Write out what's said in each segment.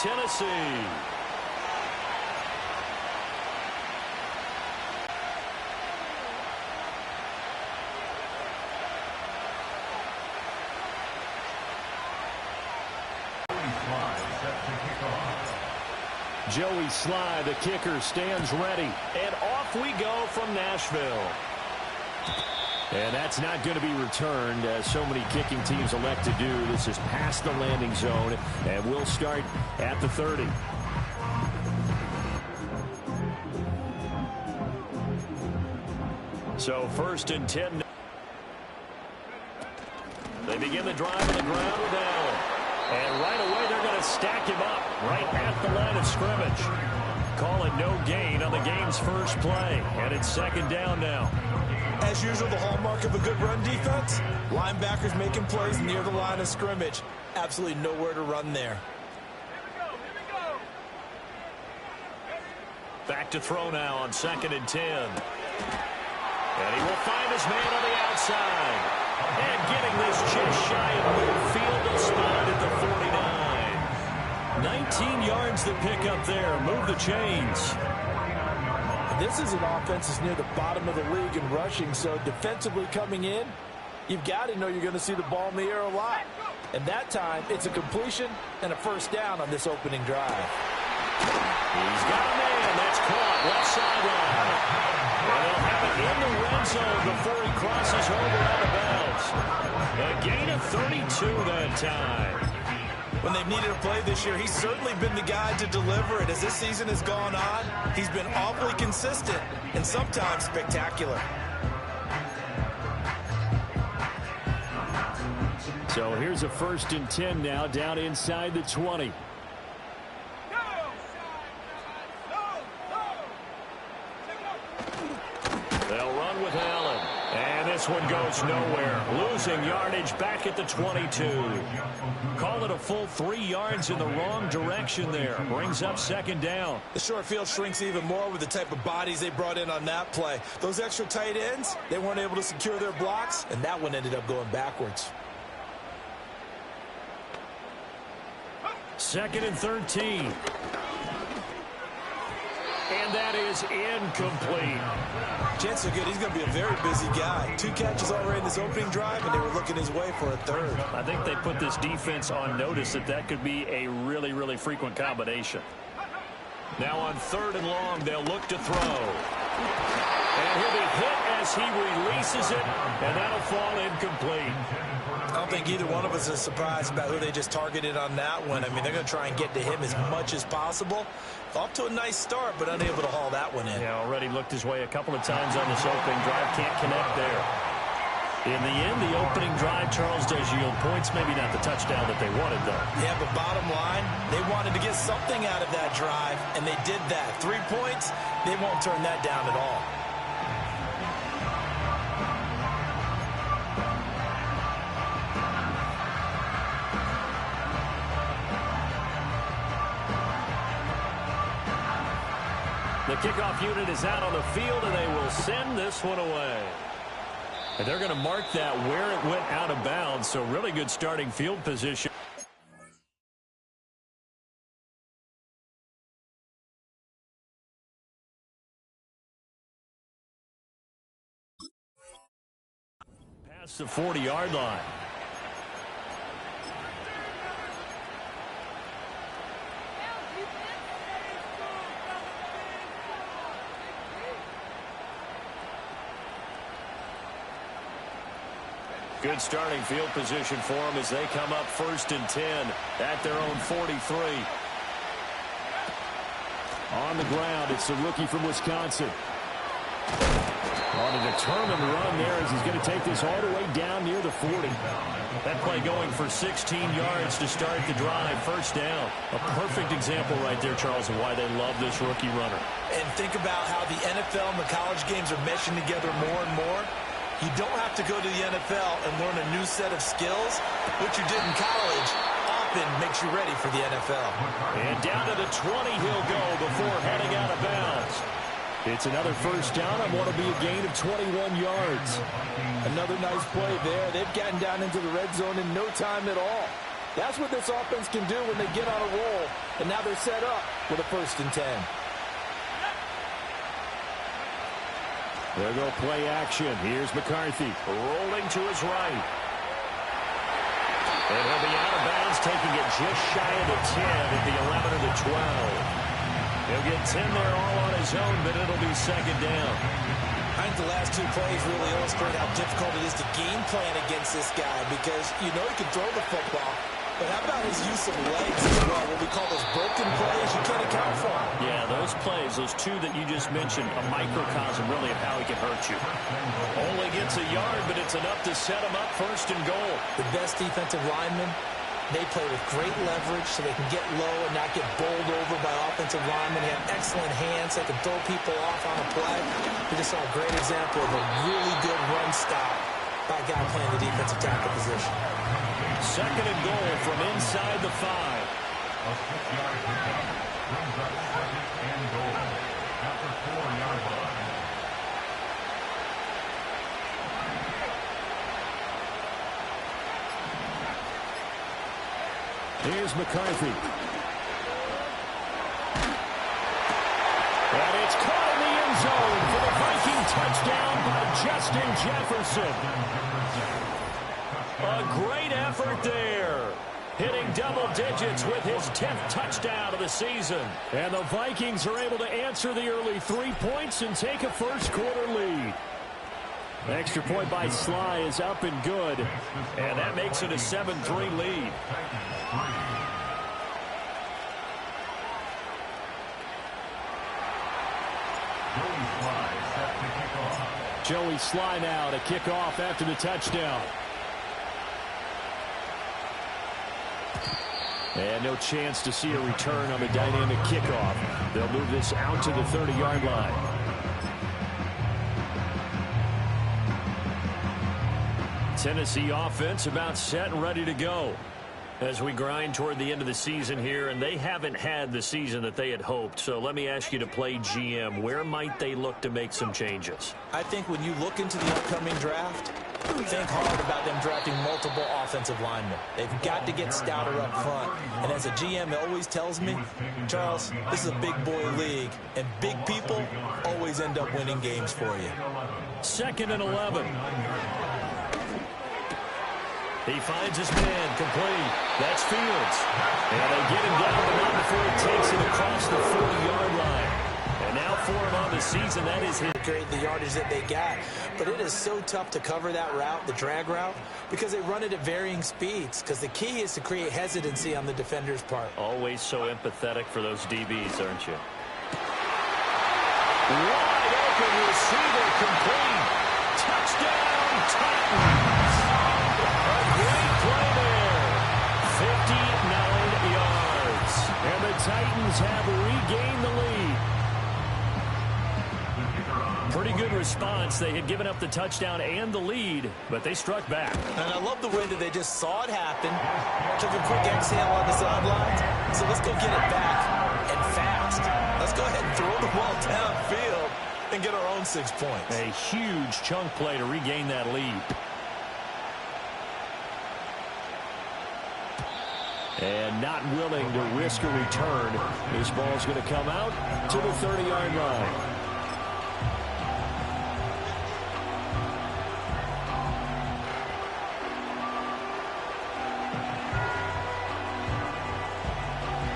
Tennessee. Joey Sly, the kicker, stands ready. And off we go from Nashville. And that's not going to be returned, as so many kicking teams elect to do. This is past the landing zone, and we'll start at the 30. So 1st and 10. They begin the drive on the ground with Allen. And right away, they're going to stack him up right at the line of scrimmage. Call it no gain on the game's first play. And it's 2nd down now. As usual, the hallmark of a good run defense, linebackers making plays near the line of scrimmage. Absolutely nowhere to run there. Back to throw now on 2nd and 10. And he will find his man on the outside. And getting this just shy of midfield, they'll spot it at the 49. 19 yards to pick up there. Move the chains. This is an offense that's near the bottom of the league in rushing, so defensively coming in, you've got to know you're going to see the ball in the air a lot. And that time, it's a completion and a 1st down on this opening drive. He's got a man. That's caught. Left sideline. And they'll have it in the red zone before he crosses over out of bounds. A gain of 32 that time. When they've needed a play this year, he's certainly been the guy to deliver it. As this season has gone on, he's been awfully consistent and sometimes spectacular. So here's a 1st and 10 now, down inside the 20. They'll run with Allen. And this one goes nowhere. Losing yardage back at the 22. Call it a full 3 yards in the wrong direction there. Brings up 2nd down. The short field shrinks even more with the type of bodies they brought in on that play. Those extra tight ends, they weren't able to secure their blocks, and that one ended up going backwards. 2nd and 13. And that is incomplete. Chances are good he's going to be a very busy guy. 2 catches already in this opening drive, and they were looking his way for a 3rd. I think they put this defense on notice that could be a really, really frequent combination. Now on 3rd and long, they'll look to throw. And he'll be hit as he releases it, and that'll fall incomplete. I don't think either one of us is surprised about who they just targeted on that one. I mean, they're going to try and get to him as much as possible. Off to a nice start, but unable to haul that one in. Yeah, already looked his way a couple of times on this opening drive. Can't connect there. In the end, the opening drive, Charles, does yield points. Maybe not the touchdown that they wanted, though. Yeah, but bottom line, they wanted to get something out of that drive, and they did that. 3 points, they won't turn that down at all. The kickoff unit is out on the field, and they will send this one away. And they're going to mark that where it went out of bounds, so really good starting field position. Past the 40-yard line. Good starting field position for them as they come up 1st and 10 at their own 43. On the ground, it's the rookie from Wisconsin. On a determined run there as he's going to take this all the way down near the 40. That play going for 16 yards to start the drive. 1st down. A perfect example right there, Charles, of why they love this rookie runner. And think about how the NFL and the college games are meshing together more and more. You don't have to go to the NFL and learn a new set of skills. What you did in college often makes you ready for the NFL. And down to the 20 he'll go before heading out of bounds. It's another 1st down on what will be a gain of 21 yards. Another nice play there. They've gotten down into the red zone in no time at all. That's what this offense can do when they get on a roll. And now they're set up with a 1st and 10. There go play action. Here's McCarthy rolling to his right. And he'll be out of bounds, taking it just shy of the 10 at the 11 or the 12. He'll get 10 there all on his own, but it'll be 2nd down. I think the last 2 plays really illustrate how difficult it is to game plan against this guy because you know he can throw the football, but how about his use of legs as well? What we call those broken plays, you can't account for them. Yeah, those plays, those 2 that you just mentioned, a microcosm really of how he can hurt you. Only gets a yard, but it's enough to set him up 1st and goal. The best defensive linemen, they play with great leverage so they can get low and not get bowled over by offensive linemen. They have excellent hands. They can throw people off on a play. We just saw a great example of a really good run stop by a guy playing the defensive tackle position. 2nd and goal from inside the 5. A 6-yard pickup brings up 2nd and goal at the 4-yard line. Here's McCarthy. And it's caught in the end zone for the Viking touchdown by Justin Jefferson. A great effort there. Hitting double digits with his 10th touchdown of the season. And the Vikings are able to answer the early 3 points and take a 1st quarter lead. The extra point by Sly is up and good. And that makes it a 7-3 lead. Joey Sly now to kick off after the touchdown. And no chance to see a return on the dynamic kickoff. They'll move this out to the 30-yard line. Tennessee offense about set and ready to go as we grind toward the end of the season here, and they haven't had the season that they had hoped. So let me ask you to play GM. Where might they look to make some changes? I think when you look into the upcoming draft, think hard about them drafting multiple offensive linemen. They've got to get stouter up front. And as a GM, it always tells me, Charles, this is a big boy league, and big people always end up winning games for you. 2nd and 11. He finds his man complete. That's Fields. And they get him down the line before he takes it across the 40-yard line. And now for him on the season, that is his. The yardage that they got. But it is so tough to cover that route, the drag route, because they run it at varying speeds. Because the key is to create hesitancy on the defender's part. Always so empathetic for those DBs, aren't you? Wide open receiver complete. Touchdown, Titans. A great play there. 59 yards. And the Titans have regained the lead. Pretty good response. They had given up the touchdown and the lead, but they struck back. And I love the way that they just saw it happen, took a quick exhale on the sidelines. So let's go get it back, and fast. Let's go ahead and throw the ball downfield and get our own 6 points. A huge chunk play to regain that lead. And not willing to risk a return. This ball's going to come out to the 30-yard line.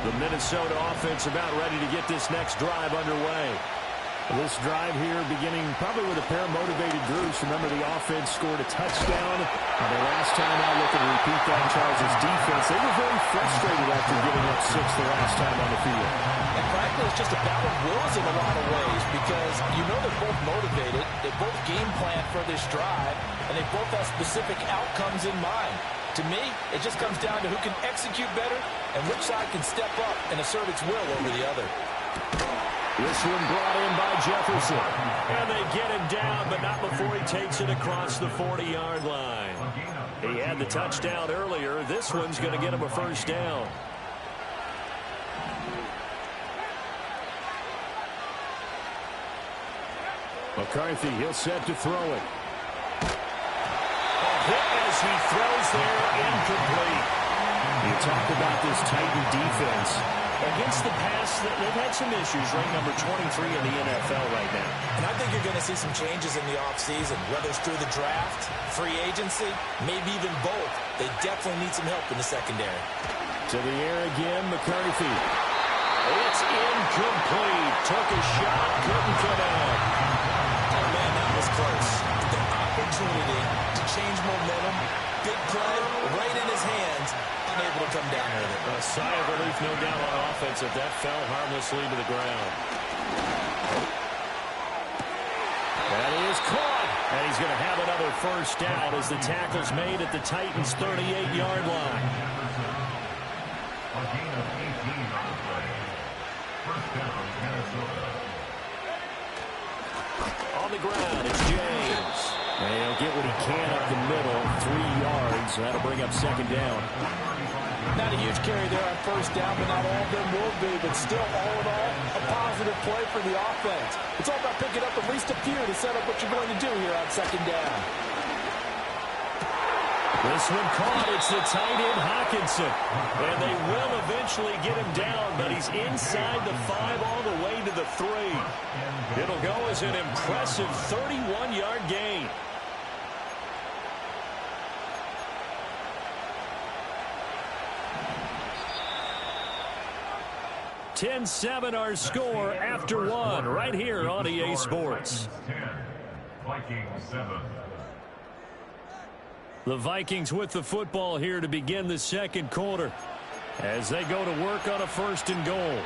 The Minnesota offense about ready to get this next drive underway. This drive here beginning probably with a pair of motivated groups. Remember, the offense scored a touchdown. The last time I look and repeat that, Charles' defense, they were very frustrated after giving up 6 the last time on the field. And frankly, it's just a battle of wills in a lot of ways because you know they're both motivated. They both game plan for this drive, and they both have specific outcomes in mind. To me, it just comes down to who can execute better and which side can step up and assert its will over the other. This one brought in by Jefferson. And they get him down, but not before he takes it across the 40-yard line. He had the touchdown earlier. This one's going to get him a first down. McCarthy, he'll set to throw it. A hit as he throws there, incomplete. You talk about this Titan defense. Against the pass, they've had some issues, ranked number 23 in the NFL right now. And I think you're going to see some changes in the offseason, whether it's through the draft, free agency, maybe even both. They definitely need some help in the secondary. To the air again, McCarthy. It's incomplete. Took a shot, couldn't connect. Oh, man, that was close. The opportunity to change momentum, big play, right in his hands, unable to come down with it. A sigh of relief, no doubt, on offense if that fell harmlessly to the ground. That is caught. And he's going to have another first down as the tackle's made at the Titans' 38-yard line. A gain of 18 on the play. First down, Minnesota. On the ground, it's James. And he'll get what he can up the middle, 3 yards. That'll bring up second down. Not a huge carry there on first down, but not all of them will be. But still, all in all, a positive play for the offense. It's all about picking up at least a few to set up what you're going to do here on second down. This one caught. It's the tight end, Hockenson. And they will eventually get him down, but he's inside the 5 all the way to the 3. It'll go as an impressive 31-yard gain. 10-7 our score after 1 right here on EA Sports. 10, Vikings 7. The Vikings with the football here to begin the second quarter as they go to work on a 1st and goal.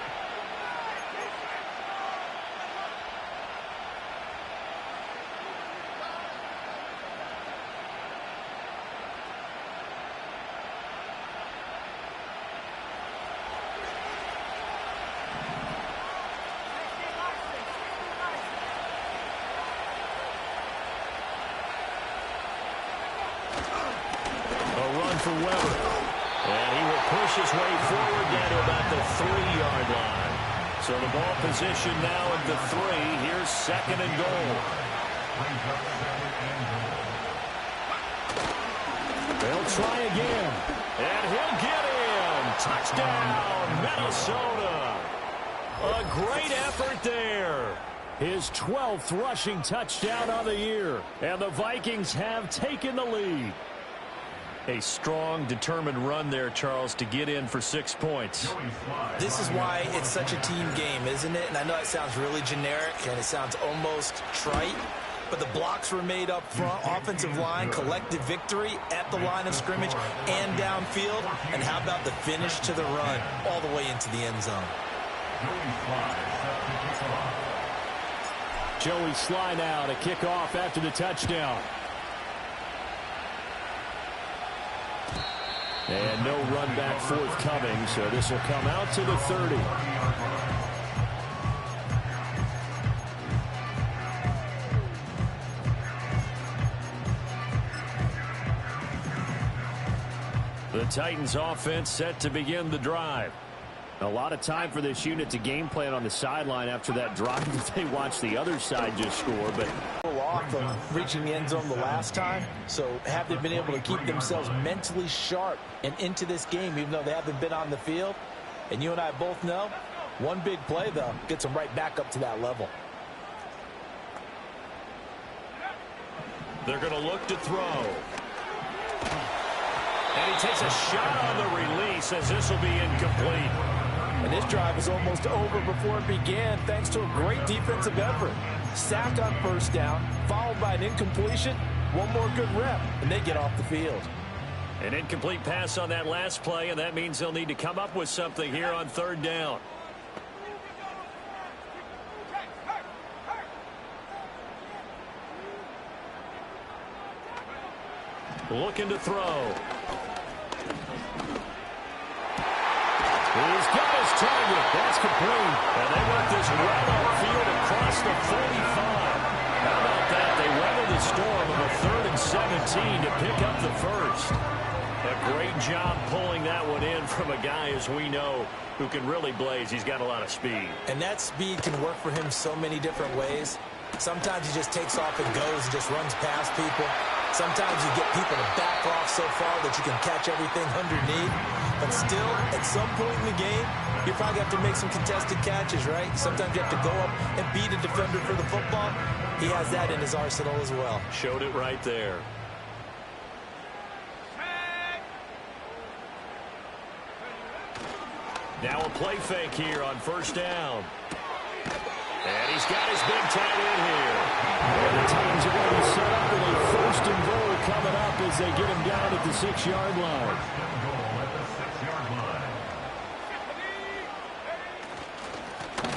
For Weber. And he will push his way forward down to about the 3-yard line. So the ball position now at the 3. Here's 2nd and goal. They'll try again. And he'll get in. Touchdown, Minnesota. A great effort there. His 12th rushing touchdown on the year. And the Vikings have taken the lead. A strong, determined run there, Charles, to get in for 6 points. This is why it's such a team game, isn't it? And I know it sounds really generic and it sounds almost trite, but the blocks were made up front, offensive line, collective victory at the line of scrimmage and downfield. And how about the finish to the run all the way into the end zone? Joey Sly now to kick off after the touchdown. And no run back forthcoming, so this will come out to the 30. The Titans offense set to begin the drive. A lot of time for this unit to game plan on the sideline after that drive that they watched the other side just score, but off from reaching the end zone the last time, so have they been able to keep themselves mentally sharp and into this game even though they haven't been on the field? And you and I both know one big play though gets them right back up to that level. They're going to look to throw. And he takes a shot on the release as this will be incomplete. And this drive is almost over before it began thanks to a great defensive effort. Sack on first down, followed by an incompletion, one more good rep, and they get off the field. An incomplete pass on that last play, and that means they'll need to come up with something here on 3rd down. Looking to throw. He's got his target. That's complete. And they work this right upfield across the 45. How about that? They weather the storm of a 3rd and 17 to pick up the first. A great job pulling that one in from a guy, as we know, who can really blaze. He's got a lot of speed. And that speed can work for him so many different ways. Sometimes he just takes off and goes and just runs past people. Sometimes you get people to back off so far that you can catch everything underneath. But still, at some point in the game, you probably have to make some contested catches, right? Sometimes you have to go up and beat a defender for the football. He has that in his arsenal as well. Showed it right there. Now a play fake here on first down. And he's got his big tight end here. And the Titans are going to set up with a first and goal coming up as they get him down at the 6-yard line.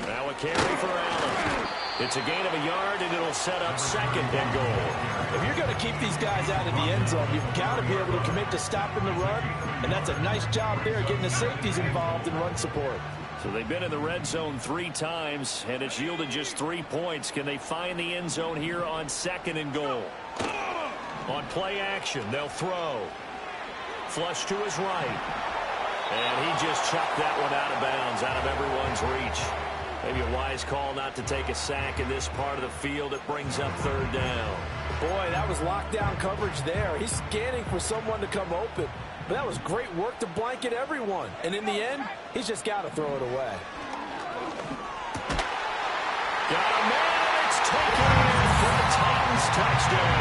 Now a carry for Allen. It's a gain of a yard, and it'll set up second and goal. If you're going to keep these guys out of the end zone, you've got to be able to commit to stopping the run. And that's a nice job there, getting the safeties involved in run support. So they've been in the red zone 3 times, and it's yielded just 3 points. Can they find the end zone here on second and goal? On play action, they'll throw. Flush to his right. And he just chucked that one out of bounds, out of everyone's reach. Maybe a wise call not to take a sack in this part of the field. It brings up third down. Boy, that was lockdown coverage there. He's scanning for someone to come open. But that was great work to blanket everyone. And in the end, he's just got to throw it away. Got a man. It's taken in for a Titans touchdown.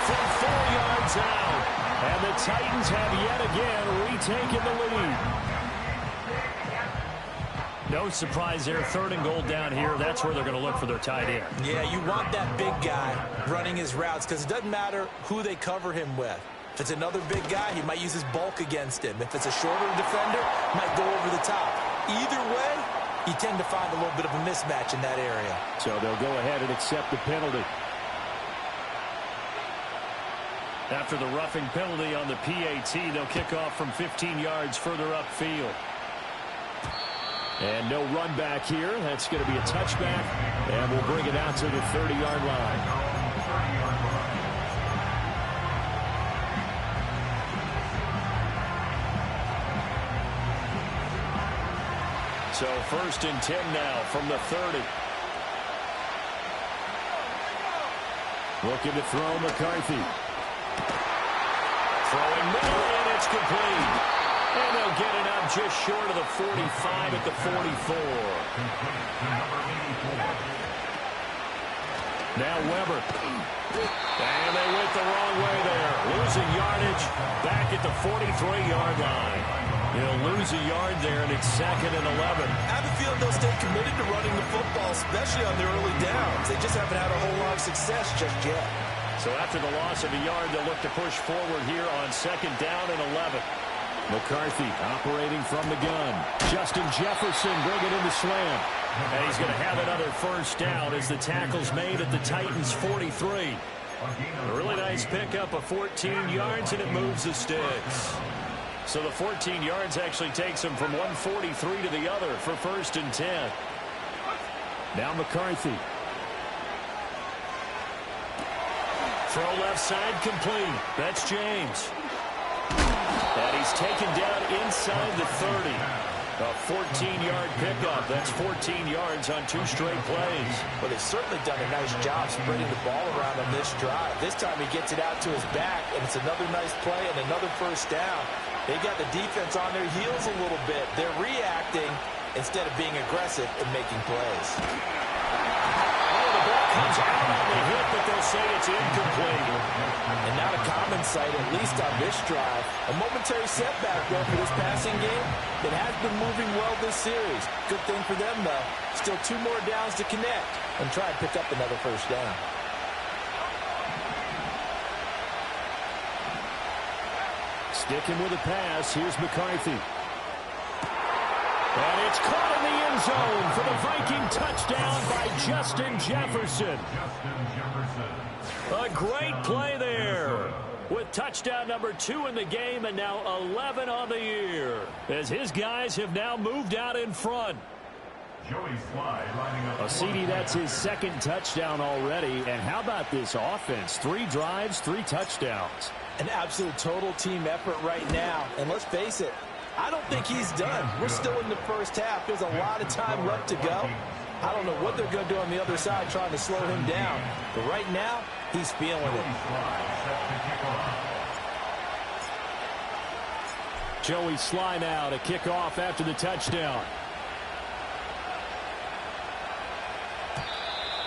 From 4 yards out. And the Titans have yet again retaken the lead. No surprise there. Third and goal down here. That's where they're going to look for their tight end. Yeah, you want that big guy running his routes because it doesn't matter who they cover him with. If it's another big guy, he might use his bulk against him. If it's a shorter defender, might go over the top. Either way, you tend to find a little bit of a mismatch in that area. So they'll go ahead and accept the penalty. After the roughing penalty on the PAT, they'll kick off from 15 yards further upfield. And no run back here. That's going to be a touchback. And we'll bring it out to the 30-yard line. So first and 10 now from the 30. Looking to throw McCarthy. Throwing middle, and it's complete. And they'll get it up just short of the 45 at the 44. Now Weber. And they went the wrong way there. Losing yardage back at the 43-yard line. He'll lose a yard there, and it's second and 11. I have a feeling they'll stay committed to running the football, especially on their early downs. They just haven't had a whole lot of success just yet. So after the loss of a yard, they'll look to push forward here on second down and 11. McCarthy operating from the gun. Justin Jefferson bringing in the slam. And he's going to have another first down as the tackle's made at the Titans' 43. A really nice pickup of 14 yards, and it moves the sticks. So the 14 yards actually takes him from 143 to the other for first and 10. Now McCarthy. Throw left side complete. That's James. And he's taken down inside the 30. A 14-yard pickup. That's 14 yards on 2 straight plays. Well, they've certainly done a nice job spreading the ball around on this drive. This time he gets it out to his back, and it's another nice play and another first down. They got the defense on their heels a little bit. They're reacting instead of being aggressive and making plays. Oh, the ball comes out on the hit, but they'll say it's incomplete. And not a common sight, at least on this drive. A momentary setback, though, for this passing game. It has been moving well this series. Good thing for them, though. Still 2 more downs to connect and try and pick up another first down. Sticking with a pass. Here's McCarthy. And it's caught in the end zone for the Viking touchdown by Justin Jefferson. A great play there with touchdown number 2 in the game and now 11 on the year as his guys have now moved out in front. A CD, that's his 2nd touchdown already. And how about this offense? 3 drives, 3 touchdowns. An absolute total team effort right now. And let's face it, I don't think he's done. We're still in the first half. There's a lot of time left to go. I don't know what they're going to do on the other side trying to slow him down. But right now, He's feeling it. Joey Sly now to kick off after the touchdown.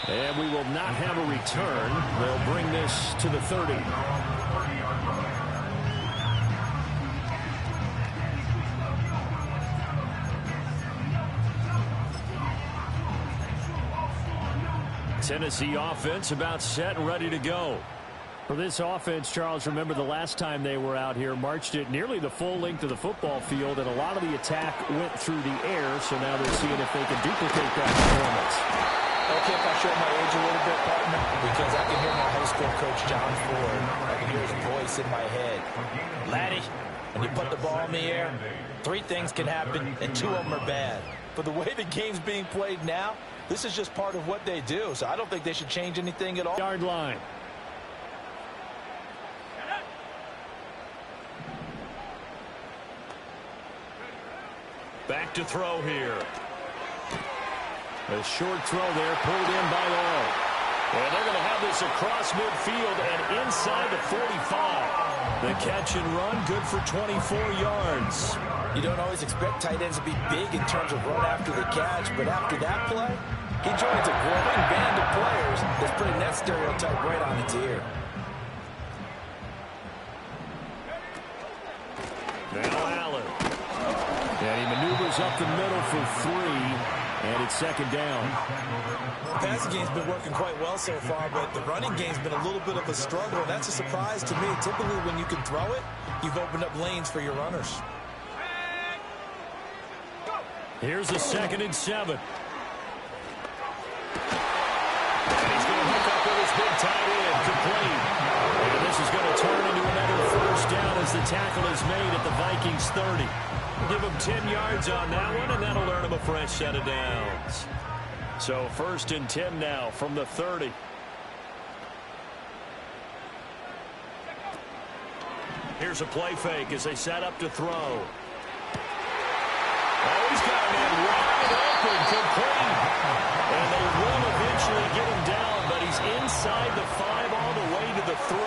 And we will not have a return. They'll bring this to the 30. Tennessee offense about set and ready to go. For this offense, Charles, remember the last time they were out here, marched it nearly the full length of the football field, and a lot of the attack went through the air, so now they're seeing if they can duplicate that performance. Okay, if I show my age a little bit, partner, because I can hear my high school coach, John Ford. I can hear his voice in my head. Laddie, when you put the ball in the air, 3 things can happen, and 2 of them are bad. But the way the game's being played now, this is just part of what they do, so I don't think they should change anything at all. Yard line. Back to throw here. A short throw there, pulled in by all. And they're going to have this across midfield and inside the 45. The catch and run, good for 24 yards. You don't always expect tight ends to be big in terms of run after the catch, but after that play, he joins a growing band of players that's putting that stereotype right on its ear. Now Allen. And he maneuvers up the middle for 3, and it's second down. The passing game's been working quite well so far, but the running game's been a little bit of a struggle. That's a surprise to me. Typically, when you can throw it, you've opened up lanes for your runners. Here's a 2nd and 7. And he's going to hook up with his big tight end, complete. And this is going to turn into another first down as the tackle is made at the Vikings 30. Give him 10 yards on that one, and that'll earn him a fresh set of downs. So 1st and 10 now from the 30. Here's a play fake as they set up to throw. Oh, he's got a man wide open, complete. And they will eventually get him down, but he's inside the 5 all the way to the 3.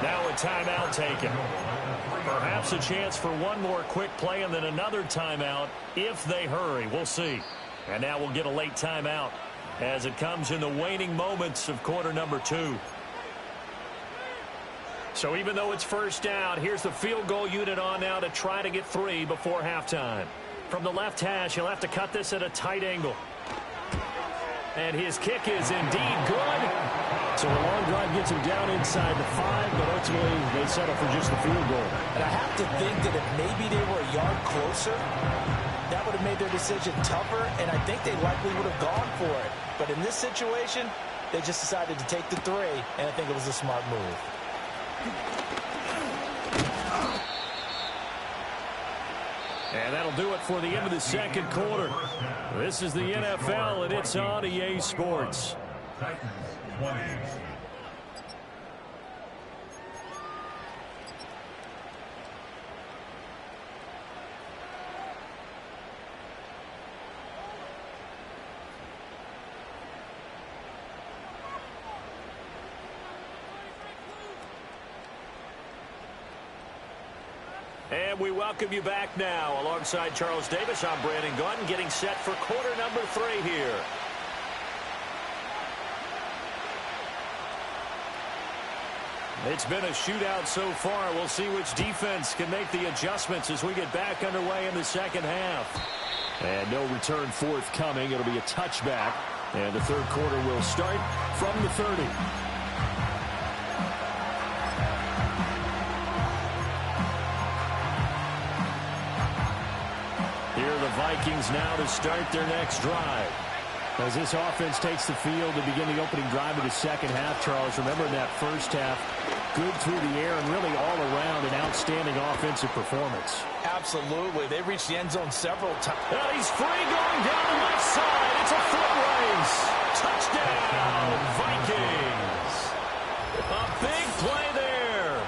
Now a timeout taken. Perhaps a chance for one more quick play and then another timeout if they hurry. We'll see. And now we'll get a late timeout as it comes in the waning moments of quarter number 2. So even though it's first down, here's the field goal unit on now to try to get 3 before halftime. From the left hash, he'll have to cut this at a tight angle. And his kick is indeed good. So a long drive gets him down inside the 5, but ultimately they settle for just the field goal. And I have to think that if maybe they were a yard closer, that would have made their decision tougher, and I think they likely would have gone for it. But in this situation, they just decided to take the 3, and I think it was a smart move. And that'll do it for the end of the second quarter. This is the NFL, and it's on EA Sports. Titans 20. And we welcome you back now. Alongside Charles Davis, I'm Brandon Gordon, getting set for quarter number 3 here. It's been a shootout so far. We'll see which defense can make the adjustments as we get back underway in the second half. And no return forthcoming. It'll be a touchback. And the third quarter will start from the 30. Here are the Vikings now to start their next drive. As this offense takes the field to begin the opening drive of the second half, Charles, remember in that first half, good through the air and really all around an outstanding offensive performance. Absolutely. They reached the end zone several times. Well, he's free going down the left side. It's a foot race. Touchdown, Vikings. A big play there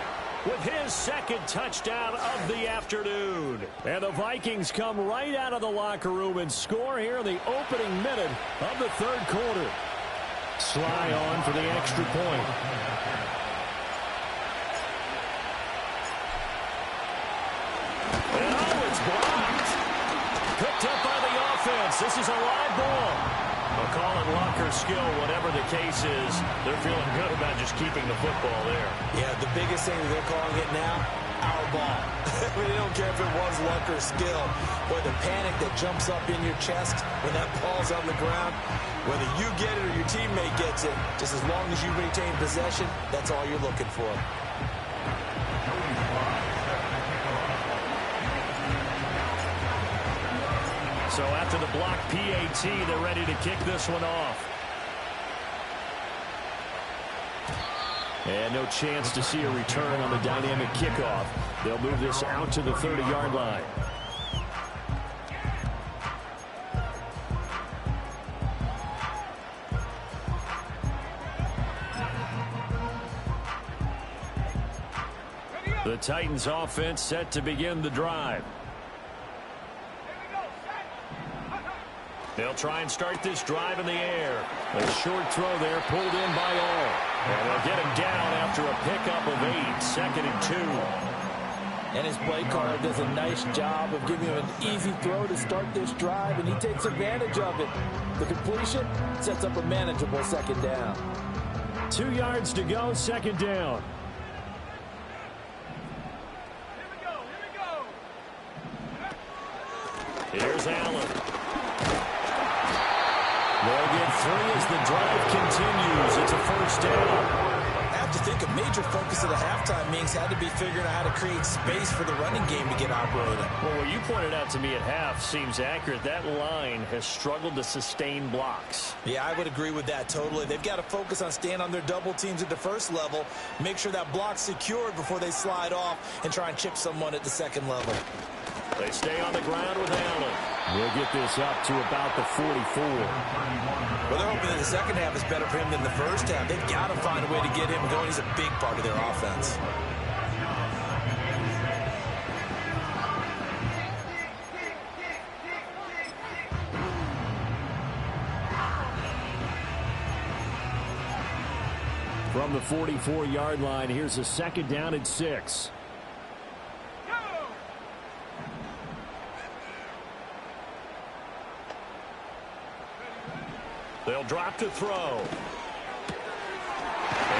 with his second touchdown of the afternoon. And the Vikings come right out of the locker room and score here in the opening minute of the third quarter. Sly on for the extra point. And oh, it's blocked. Picked up by the offense. This is a live ball. They'll call it luck or skill, whatever the case is. They're feeling good about just keeping the football there. Yeah, the biggest thing that they're calling it now, our ball. I mean, they don't care if it was luck or skill. Boy, the panic that jumps up in your chest when that ball's on the ground, whether you get it or your teammate gets it, just as long as you retain possession, that's all you're looking for. So after the block PAT, they're ready to kick this one off. And no chance to see a return on the dynamic kickoff. They'll move this out to the 30-yard line. The Titans offense set to begin the drive. They'll try and start this drive in the air. A short throw there pulled in by all. And they'll get him down after a pickup of 8, 2nd and 2. And his play caller does a nice job of giving him an easy throw to start this drive, and he takes advantage of it. The completion sets up a manageable 2nd down. 2 yards to go, 2nd down. Here's Allen. They'll get 3 as the drive continues. It's a 1st down. I have to think a major focus of the halftime meetings had to be figuring out how to create space for the running game to get operating. Well, what you pointed out to me at half seems accurate. That line has struggled to sustain blocks. Yeah, I would agree with that totally. They've got to focus on staying on their double teams at the first level, make sure that block's secured before they slide off and try and chip someone at the 2nd level. They stay on the ground with Allen. We'll get this up to about the 44. Well, they're hoping that the 2nd half is better for him than the 1st half. They've got to find a way to get him going. He's a big part of their offense. From the 44-yard line, here's a 2nd down and 6. They'll drop to throw. And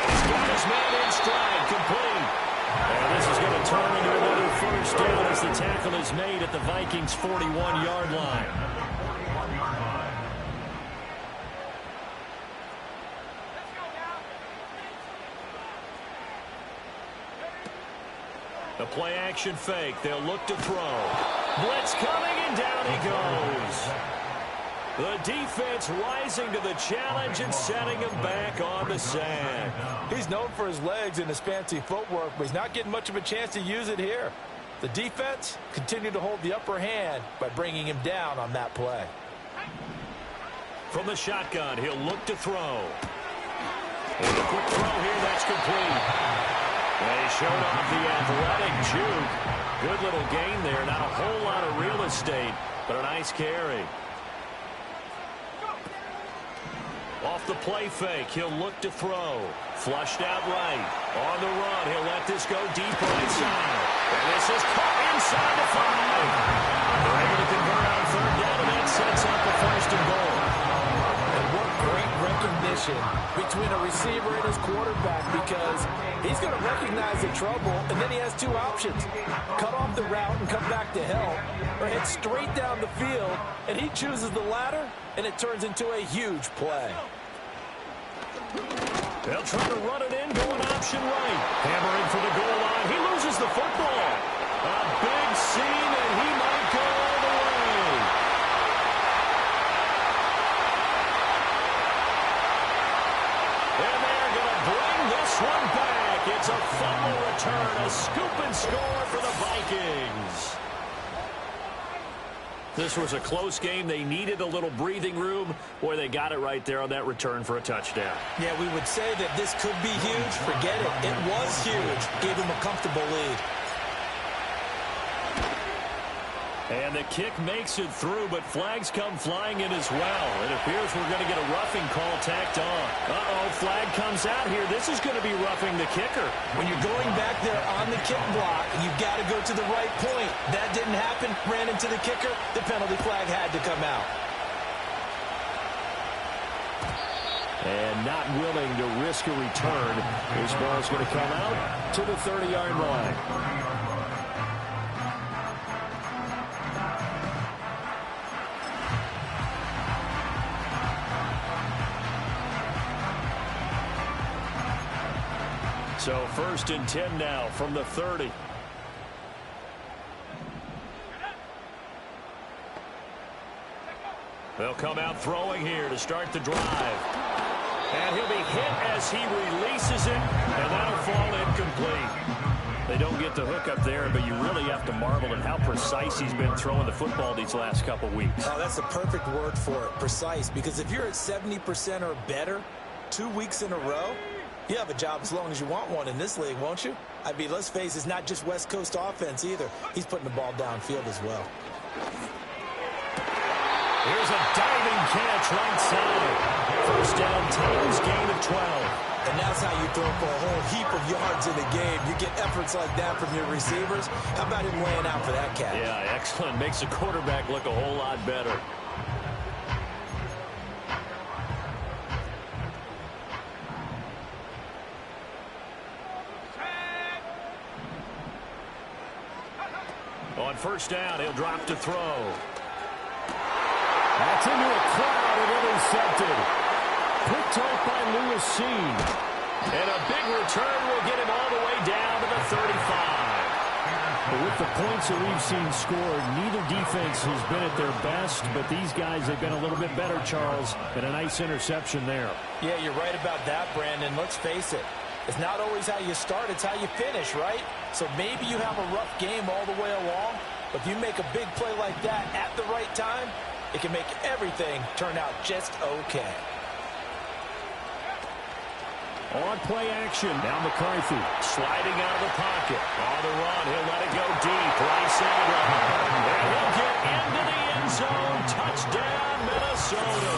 he's got his man in stride, complete. And this is going to turn into another 1st down as the tackle is made at the Vikings' 41-yard line. The play action fake. They'll look to throw. Blitz coming and down he goes. The defense rising to the challenge and setting him back on the sand. He's known for his legs and his fancy footwork, but he's not getting much of a chance to use it here. The defense continued to hold the upper hand by bringing him down on that play. From the shotgun, he'll look to throw. And a quick throw here, that's complete. They showed off the athletic juke. Good little gain there. Not a whole lot of real estate, but a nice carry. Off the play fake, he'll look to throw. Flushed out right. On the run, he'll let this go deep right side. And this is caught inside the 5. They're able to convert on 3rd down, and that sets up the 1st and goal. And what great recognition between a receiver and his quarterback, because he's going to recognize the trouble, and then he has 2 options. Cut off the route and come back to help, or head straight down the field, and he chooses the latter, and it turns into a huge play. They'll try to run it in, going option right. Hammering for the goal line. He loses the football. A big seam, and he might go all the way. And they're going to bring this one back. It's a fumble return, a scoop and score for the Vikings. This was a close game. They needed a little breathing room. Boy, they got it right there on that return for a touchdown. Yeah, we would say that this could be huge. Forget it. It was huge. Gave him a comfortable lead. And the kick makes it through, but flags come flying in as well. It appears we're going to get a roughing call tacked on. Uh-oh, flag comes out here. This is going to be roughing the kicker. When you're going back there on the kick block, you've got to go to the right point. That didn't happen. Ran into the kicker. The penalty flag had to come out. And not willing to risk a return. This ball's going to come out to the 30-yard line. So 1st and 10 now from the 30. They'll come out throwing here to start the drive. And he'll be hit as he releases it, and that'll fall incomplete. They don't get the hook up there, but you really have to marvel at how precise he's been throwing the football these last couple weeks. Oh, that's the perfect word for it, precise. Because if you're at 70% or better 2 weeks in a row, you have a job as long as you want one in this league, won't you? I mean, let's face it, it's not just West Coast offense either. He's putting the ball downfield as well. Here's a diving catch right side. First down, Titans, gain of 12. And that's how you throw for a whole heap of yards in a game. You get efforts like that from your receivers. How about him laying out for that catch? Yeah, excellent. Makes the quarterback look a whole lot better. On first down, he'll drop to throw. That's into a crowd and intercepted. Picked off by Lewis Seen. And a big return will get him all the way down to the 35. But with the points that we've seen scored, neither defense has been at their best, but these guys have been a little bit better, Charles, and a nice interception there. Yeah, you're right about that, Brandon. Let's face it. It's not always how you start, it's how you finish, right? So maybe you have a rough game all the way along, but if you make a big play like that at the right time, it can make everything turn out just okay. On play action, now McCarthy sliding out of the pocket. On the run, he'll let it go deep. Right side, and he'll get into the end zone. Touchdown, Minnesota.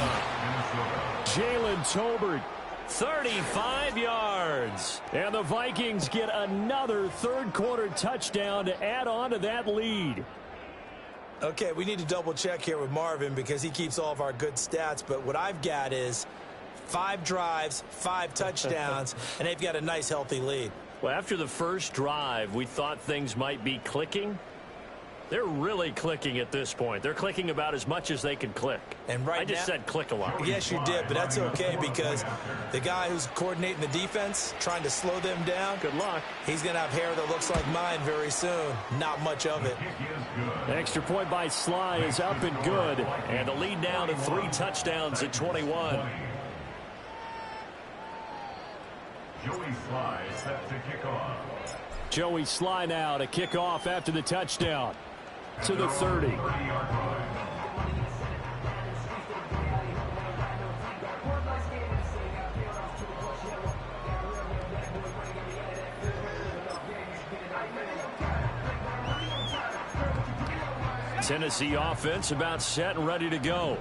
Jalen Tolbert, 35 yards. And the Vikings get another third-quarter touchdown to add on to that lead. Okay, we need to double-check here with Marvin because he keeps all of our good stats, but what I've got is 5 drives, 5 touchdowns, and they've got a nice, healthy lead. Well, after the first drive, we thought things might be clicking. They're really clicking at this point. They're clicking about as much as they can click. And right I just said click a lot. Yes, you did, but that's okay because the guy who's coordinating the defense, trying to slow them down, good luck. He's going to have hair that looks like mine very soon. Not much of it. Extra point by Sly is up and good. And the lead now to 3 touchdowns at 21. Joey Sly set to kick off. Joey Sly now to kick off after the touchdown to the 30. 30-yard line. Tennessee offense about set and ready to go.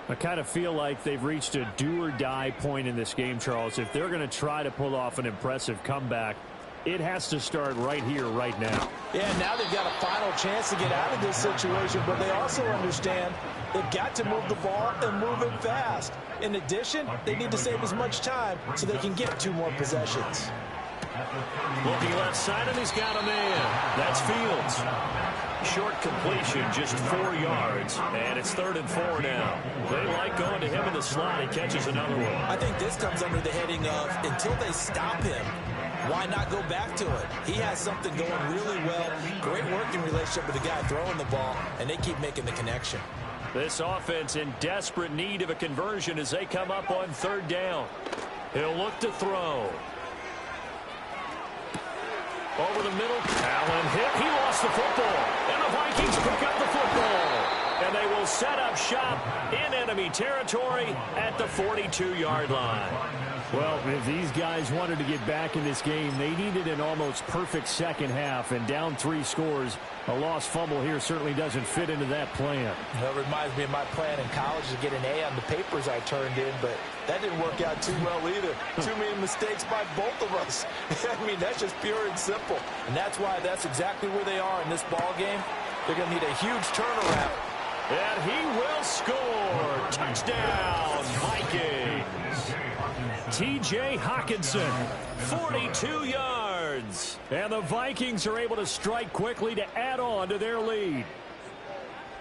I kind of feel like they've reached a do-or-die point in this game, Charles. If they're going to try to pull off an impressive comeback, it has to start right here, right now. Yeah, now they've got a final chance to get out of this situation, but they also understand they've got to move the ball and move it fast. In addition, they need to save as much time so they can get 2 more possessions. Looking left side, and he's got a man. That's Fields. Short completion, just 4 yards, and it's 3rd and 4 now. They like going to him in the slot. He catches another one. I think this comes under the heading of until they stop him, why not go back to it? He has something going really well. Great working relationship with the guy throwing the ball, and they keep making the connection. This offense in desperate need of a conversion as they come up on 3rd down. He'll look to throw. Over the middle, Allen hit. He lost the football, and the Vikings pick up the football. And they will set up shop in enemy territory at the 42-yard line. Well, if these guys wanted to get back in this game, they needed an almost perfect second half. And down 3 scores, a lost fumble here certainly doesn't fit into that plan. That reminds me of my plan in college to get an A on the papers I turned in, but that didn't work out too well either. Too many mistakes by both of us. I mean, that's just pure and simple. And that's why that's exactly where they are in this ball game. They're going to need a huge turnaround. And he will score. Touchdown, Vikings. T.J. Hawkinson, 42 yards. And the Vikings are able to strike quickly to add on to their lead.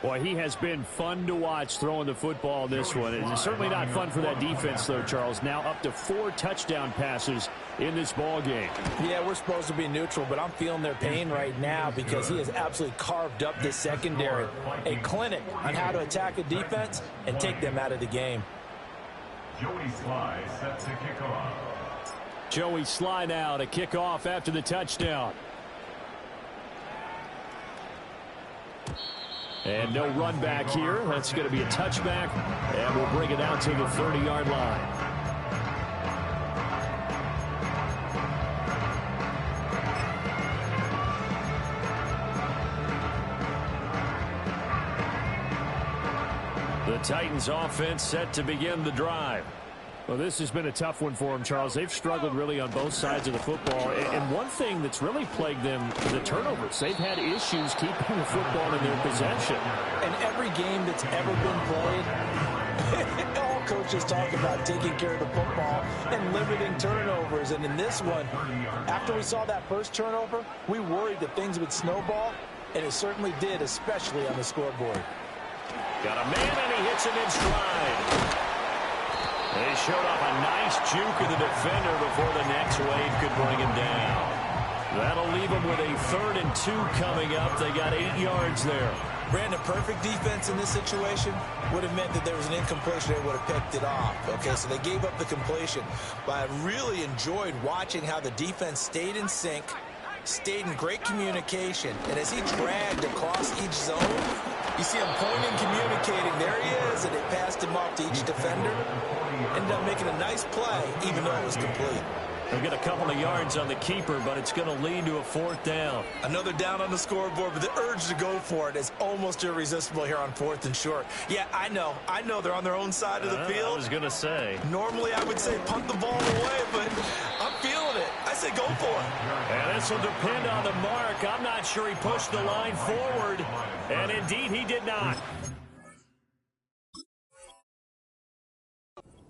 Boy, he has been fun to watch throwing the football in this one. It's certainly not fun for that defense, though, Charles. Now up to 4 touchdown passes in this ball game. Yeah, we're supposed to be neutral, but I'm feeling their pain right now because he has absolutely carved up this secondary. A clinic on how to attack a defense and take them out of the game. Joey Sly sets to kick off. Joey Sly now to kick off after the touchdown. And no run back here. That's going to be a touchback, and we'll bring it out to the 30-yard line. The Titans offense set to begin the drive. Well, this has been a tough one for them, Charles. They've struggled really on both sides of the football. And one thing that's really plagued them, the turnovers. They've had issues keeping the football in their possession. In every game that's ever been played, all coaches talk about taking care of the football and limiting turnovers. And in this one, after we saw that first turnover, we worried that things would snowball, and it certainly did, especially on the scoreboard. Got a man, and he hits him in stride. They showed off a nice juke of the defender before the next wave could bring him down. That'll leave them with a 3rd and 2 coming up. They got 8 yards there. Brandon, perfect defense in this situation would have meant that there was an incompletion. They would have picked it off. Okay, so they gave up the completion. But I really enjoyed watching how the defense stayed in sync, stayed in great communication. And as he dragged across each zone, you see him pointing, communicating. There he is, and they passed him off to each defender. Ended up making a nice play, even though it was complete. They'll get a couple of yards on the keeper, but it's going to lead to a 4th down. Another down on the scoreboard, but the urge to go for it is almost irresistible here on 4th and short. Yeah, I know they're on their own side of the field. I was going to say. Normally I would say punt the ball away, but I'm feeling it. I say go for it. And this will depend on the mark. I'm not sure he pushed the line forward, and indeed he did not.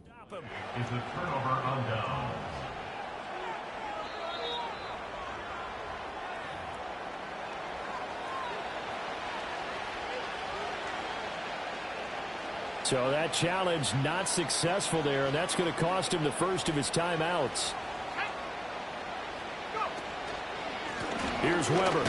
Stop him. It's a turnover on down. So that challenge not successful there, and that's going to cost him the first of his timeouts. Here's Weber.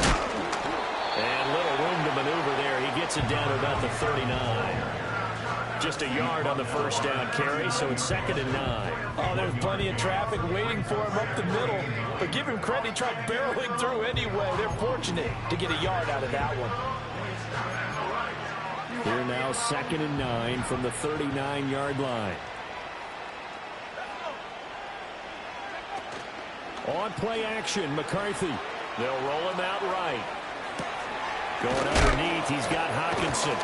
And little room to maneuver there. He gets it down to about the 39. Just a yard on the first down carry, so it's 2nd and 9. Oh, there's plenty of traffic waiting for him up the middle. But give him credit, he tried barreling through anyway. They're fortunate to get a yard out of that one. Here now 2nd and 9 from the 39-yard line. On play action, McCarthy. They'll roll him out right. Going underneath, he's got Hawkinson.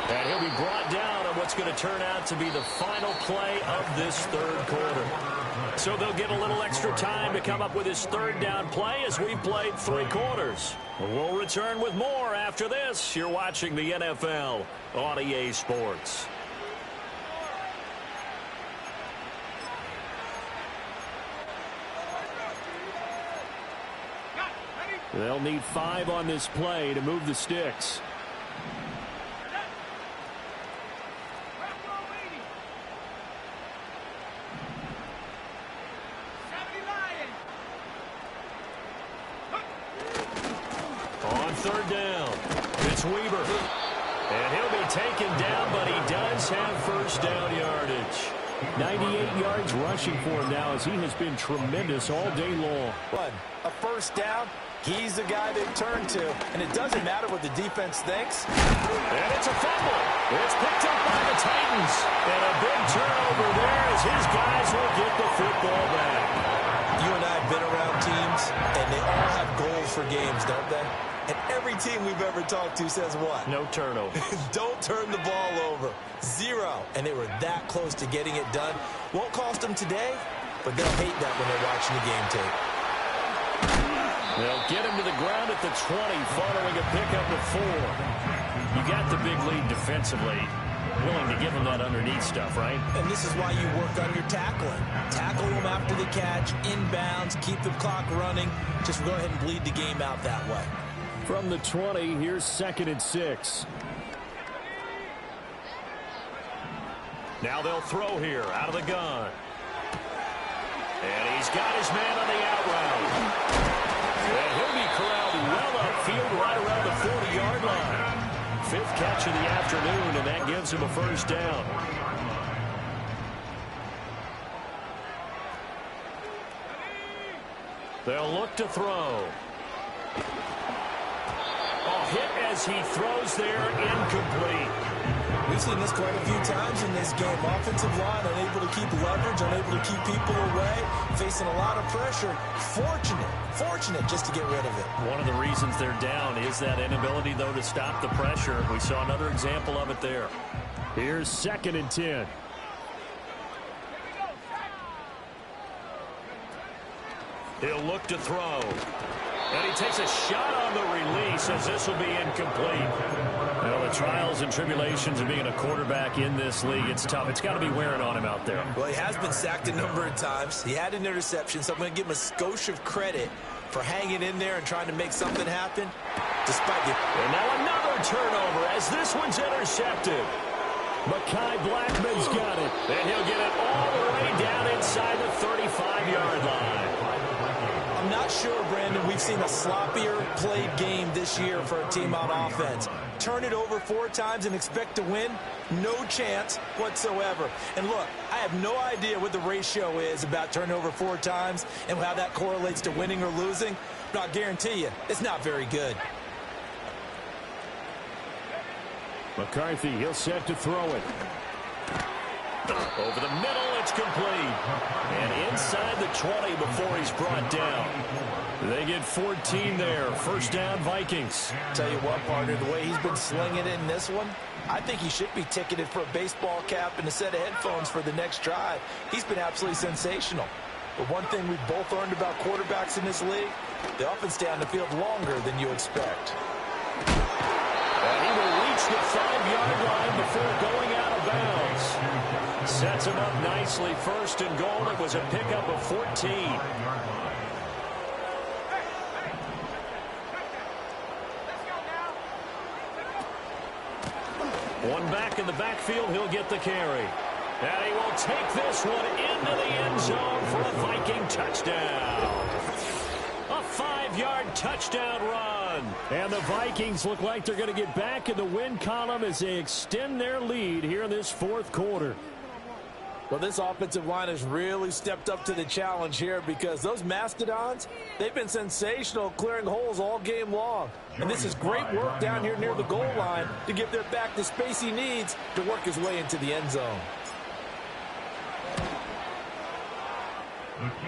And he'll be brought down on what's going to turn out to be the final play of this 3rd quarter. So they'll get a little extra time to come up with his 3rd down play as we've played 3 quarters. We'll return with more after this. You're watching the NFL on EA Sports. They'll need 5 on this play to move the sticks. On 3rd down, it's Weaver. And he'll be taken down, but he does have first down yardage. 98 yards rushing for him now as he has been tremendous all day long. A first down, he's the guy they turn to. And it doesn't matter what the defense thinks. And it's a fumble. It's picked up by the Titans. And a big turnover there as his guys will get the football back. You and I have been around teams, and they all have goals for games, don't they? And every team we've ever talked to says what? No turnover. Don't turn the ball over. 0. And they were that close to getting it done. Won't cost them today, but they'll hate that when they're watching the game tape. They'll get him to the ground at the 20 following a pickup of 4. You got the big lead defensively. Willing to give him that underneath stuff, right? And this is why you work on your tackling. Tackle them after the catch, inbounds, keep the clock running. Just go ahead and bleed the game out that way. From the 20, here's 2nd and 6. Now they'll throw here out of the gun. And he's got his man on the out route. And he'll be corralled well upfield right around the 40-yard line. 5th catch of the afternoon, and that gives him a first down. They'll look to throw. Hit as he throws there, incomplete. We've seen this quite a few times in this game. Offensive line unable to keep leverage, unable to keep people away, facing a lot of pressure. Fortunate just to get rid of it. One of the reasons they're down is that inability, though, to stop the pressure. We saw another example of it there. Here's 2nd and 10. He'll look to throw. And he takes a shot on the release as this will be incomplete. Well, the trials and tribulations of being a quarterback in this league, it's tough. It's got to be wearing on him out there. Well, he has been sacked a number of times. He had an interception, so I'm going to give him a skosh of credit for hanging in there and trying to make something happen. And now another turnover as this one's intercepted. Mekhi Blackman's got it. And he'll get it all the way down inside the 35-yard line. I'm not sure, Brandon, we've seen a sloppier played game this year for a team on offense. Turn it over 4 times and expect to win? No chance whatsoever. And look, I have no idea what the ratio is about turning over 4 times and how that correlates to winning or losing, but I'll guarantee you, it's not very good. McCarthy, he'll set to throw it. Over the middle, it's complete. And inside the 20 before he's brought down. They get 14 there. First down, Vikings. Tell you what, partner, the way he's been slinging it in this one, I think he should be ticketed for a baseball cap and a set of headphones for the next drive. He's been absolutely sensational. But one thing we've both learned about quarterbacks in this league, they often stay on the field longer than you expect. And he will reach the 5-yard line before going out of bounds. Sets him up nicely. First and goal. It was a pickup of 14. One back in the backfield. He'll get the carry. And he will take this one into the end zone for a Viking touchdown. A 5-yard touchdown run. And the Vikings look like they're going to get back in the win column as they extend their lead here in this 4th quarter. Well, this offensive line has really stepped up to the challenge here because those Mastodons, they've been sensational clearing holes all game long. And this is great work down here near the goal line to give their back the space he needs to work his way into the end zone.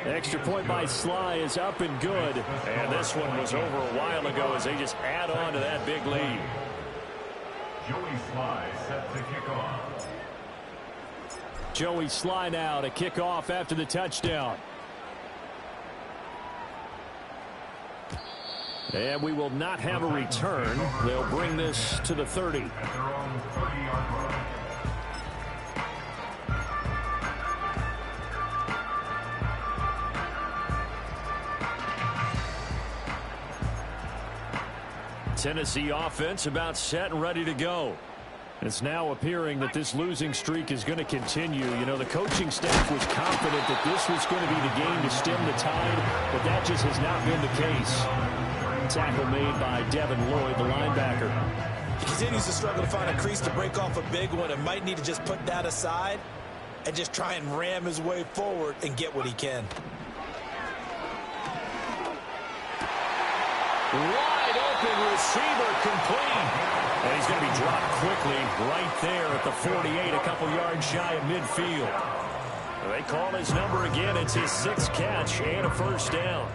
Extra point by Sly is up and good. And this one was over a while ago as they just add on to that big lead. Joey Sly set to kick off. Joey Sly now to kick off after the touchdown. And we will not have a return. They'll bring this to the 30. At their own 30-yard line. Tennessee offense about set and ready to go. It's now appearing that this losing streak is going to continue. You know, the coaching staff was confident that this was going to be the game to stem the tide, but that just has not been the case. Tackle made by Devin Lloyd, the linebacker. He continues to struggle to find a crease to break off a big one and might need to just put that aside and just try and ram his way forward and get what he can. Wide open receiver, complete. And he's going to be dropped quickly right there at the 48, a couple yards shy of midfield. They call his number again. It's his 6th catch and a first down.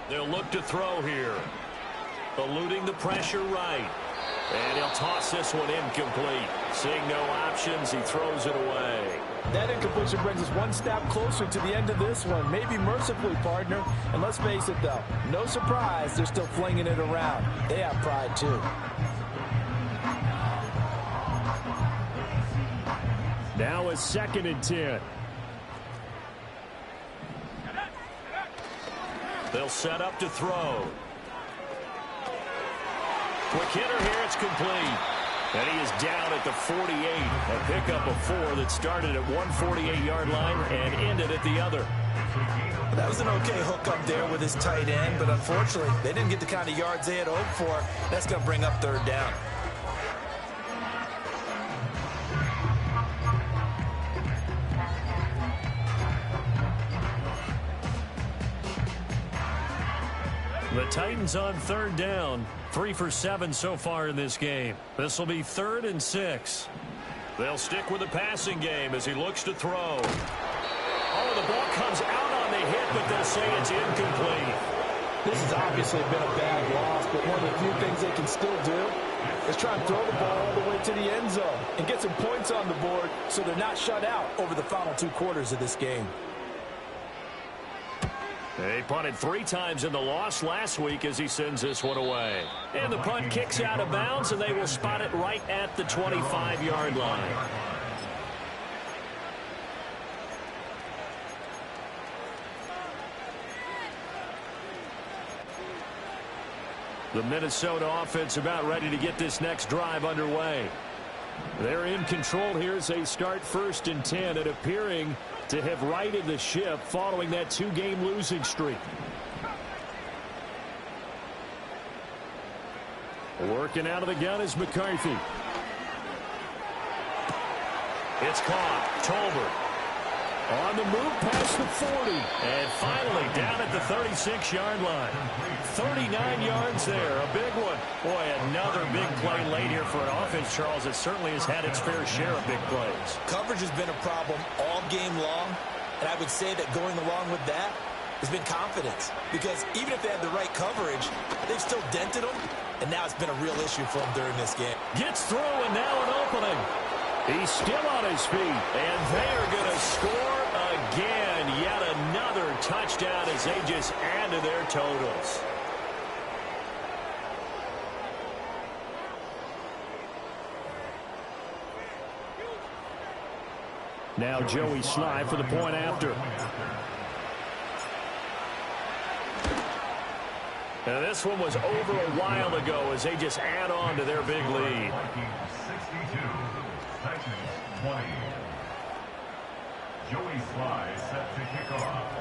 They'll look to throw here. Eluding the pressure right. And he'll toss this one incomplete. Seeing no options, he throws it away. That incompletion brings us one step closer to the end of this one. Maybe mercifully, partner. And let's face it, though, no surprise, they're still flinging it around. They have pride, too. Now a 2nd and 10. They'll set up to throw. Quick hitter here, it's complete. And he is down at the 48. A pickup of 4 that started at 148-yard line and ended at the other. That was an okay hook up there with his tight end, but unfortunately, they didn't get the kind of yards they had hoped for. That's going to bring up 3rd down. The Titans on 3rd down. 3 for 7 so far in this game. This will be 3rd and 6. They'll stick with the passing game as he looks to throw. Oh, the ball comes out on the hit, but they'll say it's incomplete. This has obviously been a bad loss, but one of the few things they can still do is try and throw the ball all the way to the end zone and get some points on the board so they're not shut out over the final 2 quarters of this game. They punted 3 times in the loss last week as he sends this one away. And the punt kicks out of bounds, and they will spot it right at the 25-yard line. The Minnesota offense about ready to get this next drive underway. They're in control here as they start 1st and 10 and appearing to have righted the ship following that 2-game losing streak. Working out of the gun is McCarthy. It's caught. Tolbert on the move past the 40. And finally down at the 36-yard line. 39 yards there. A big one. Boy, another big play late here for an offense, Charles, that certainly has had its fair share of big plays. Coverage has been a problem all game long, and I would say that going along with that has been confidence. Because even if they had the right coverage, they've still dented them, and now it's been a real issue for them during this game. Gets through, and now an opening. He's still on his feet, and they are going to score again. Yet another touchdown as they just add to their totals. Now Joey Sly for the point after. And this one was over a while ago as they just add on to their big lead. 62, Titans 20. Joey Sly set to kick off.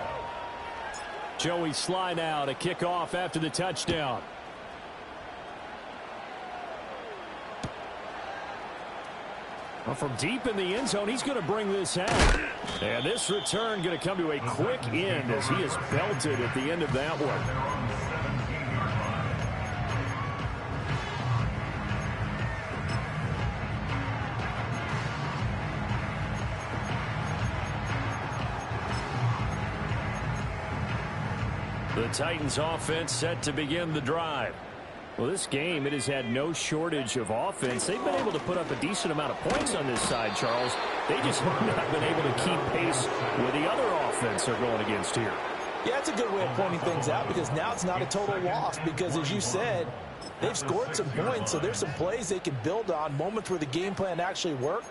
Joey Sly now to kick off after the touchdown. Well, from deep in the end zone, he's going to bring this out. And this return going to come to a quick end as he is belted at the end of that one. The Titans offense set to begin the drive. Well, this game, it has had no shortage of offense. They've been able to put up a decent amount of points on this side, Charles. They just have not been able to keep pace with the other offense they're going against here. Yeah, that's a good way of pointing things out because now it's not a total loss because, as you said, they've scored some points, so there's some plays they can build on, moments where the game plan actually worked.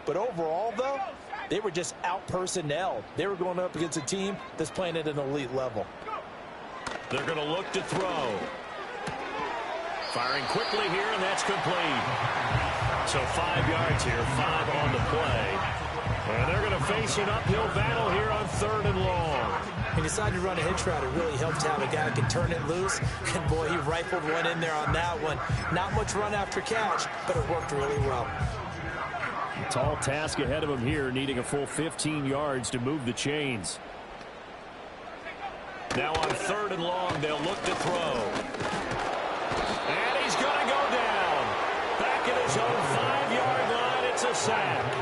But overall, though, they were just out-personnelled. They were going up against a team that's playing at an elite level. They're going to look to throw. Firing quickly here, and that's complete. So 5 yards here, 5 on the play. And they're going to face an uphill battle here on 3rd and long. He decided to run a hitch route. It really helped to have a guy that can turn it loose. And, boy, he rifled one in there on that one. Not much run after catch, but it worked really well. Tall task ahead of him here, needing a full 15 yards to move the chains. Now on 3rd and long, they'll look to throw. And he's going to go down. Back at his own 5-yard line, it's a sack.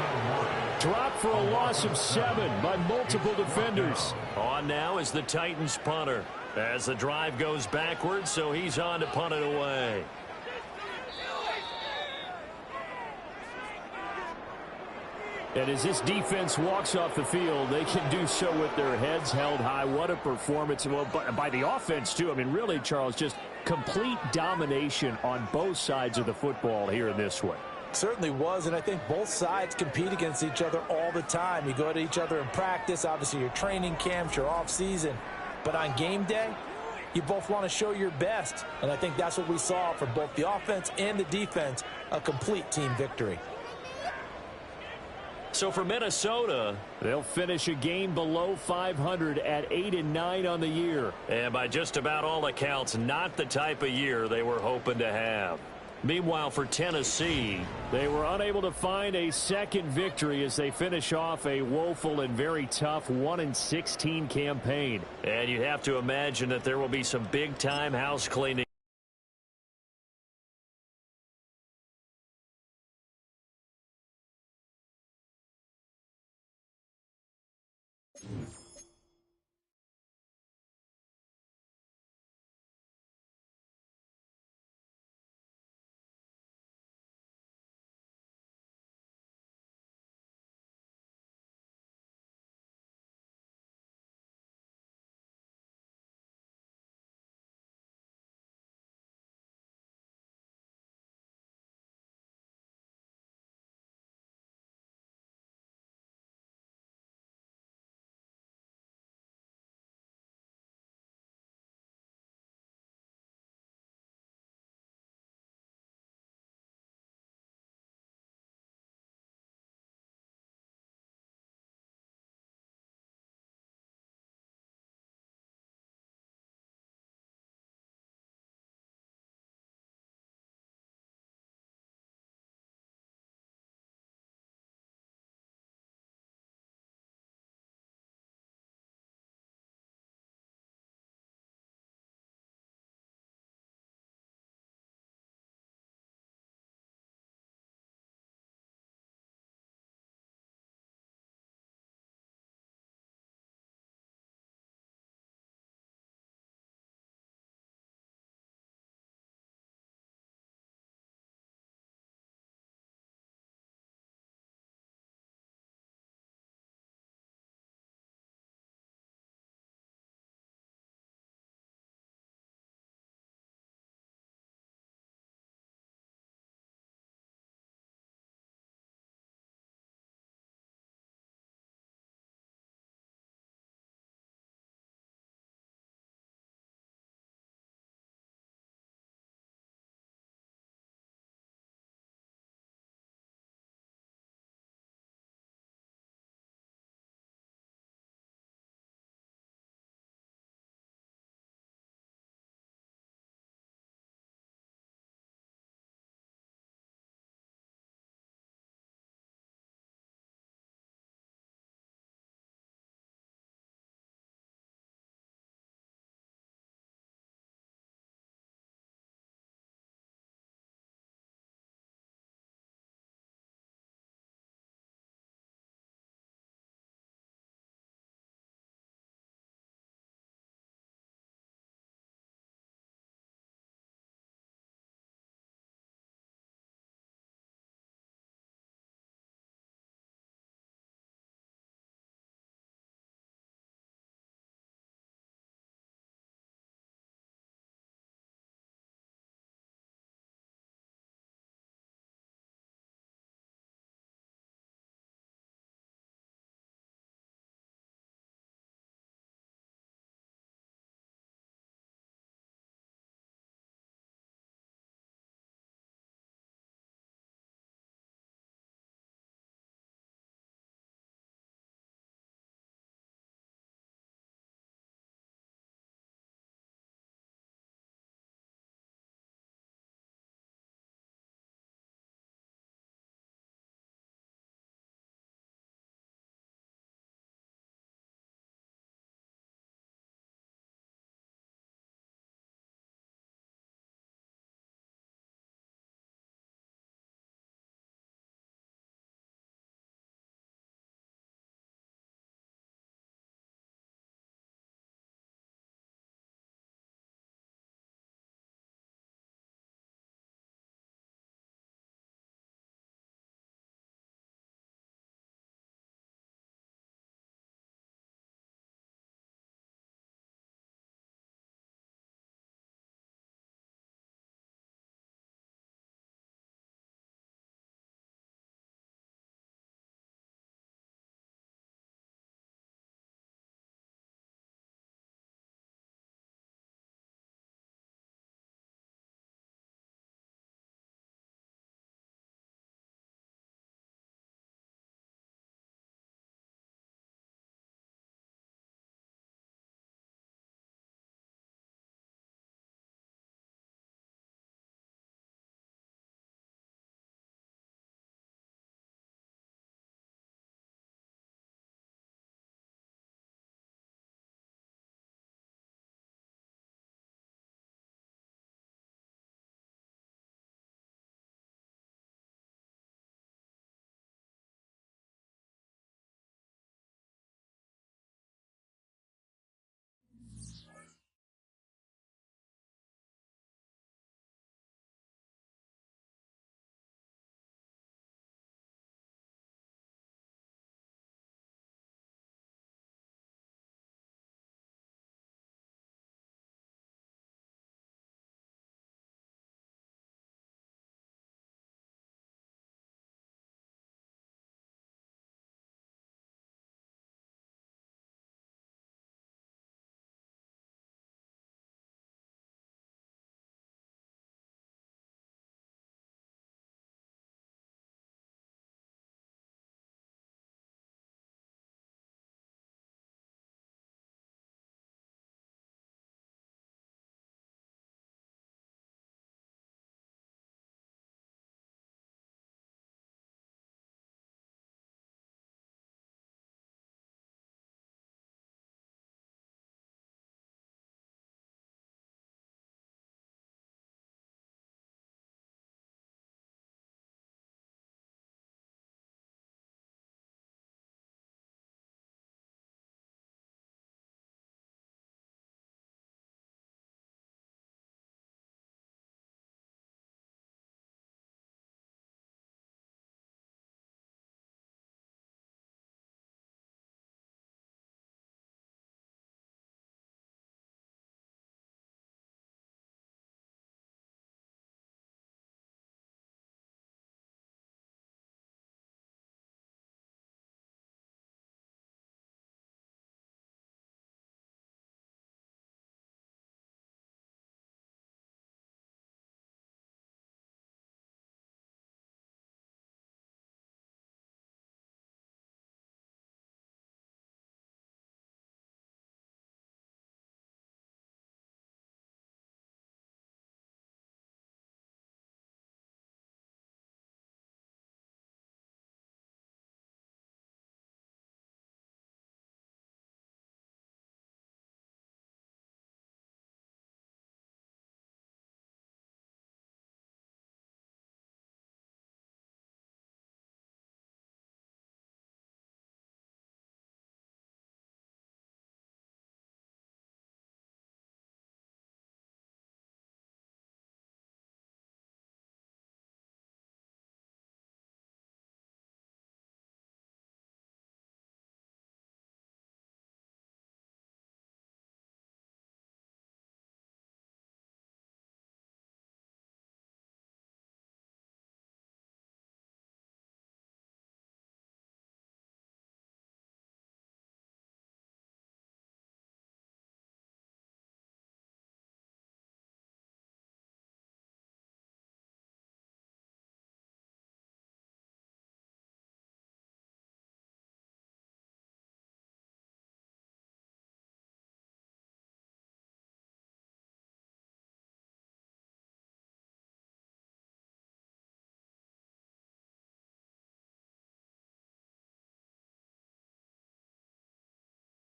Dropped for a loss of 7 by multiple defenders. On now is the Titans punter. As the drive goes backwards, so he's on to punt it away. And as this defense walks off the field, they can do so with their heads held high. What a performance. Well, by the offense, too. I mean, really, Charles, just complete domination on both sides of the football here in this one. Certainly was, and I think both sides compete against each other all the time. You go to each other in practice, obviously your training camps, your off-season. But on game day, you both want to show your best. And I think that's what we saw from both the offense and the defense, a complete team victory. So for Minnesota, they'll finish a game below 500 at 8-9 on the year. And by just about all accounts, not the type of year they were hoping to have. Meanwhile, for Tennessee, they were unable to find a second victory as they finish off a woeful and very tough 1-16 campaign. And you have to imagine that there will be some big-time house cleaning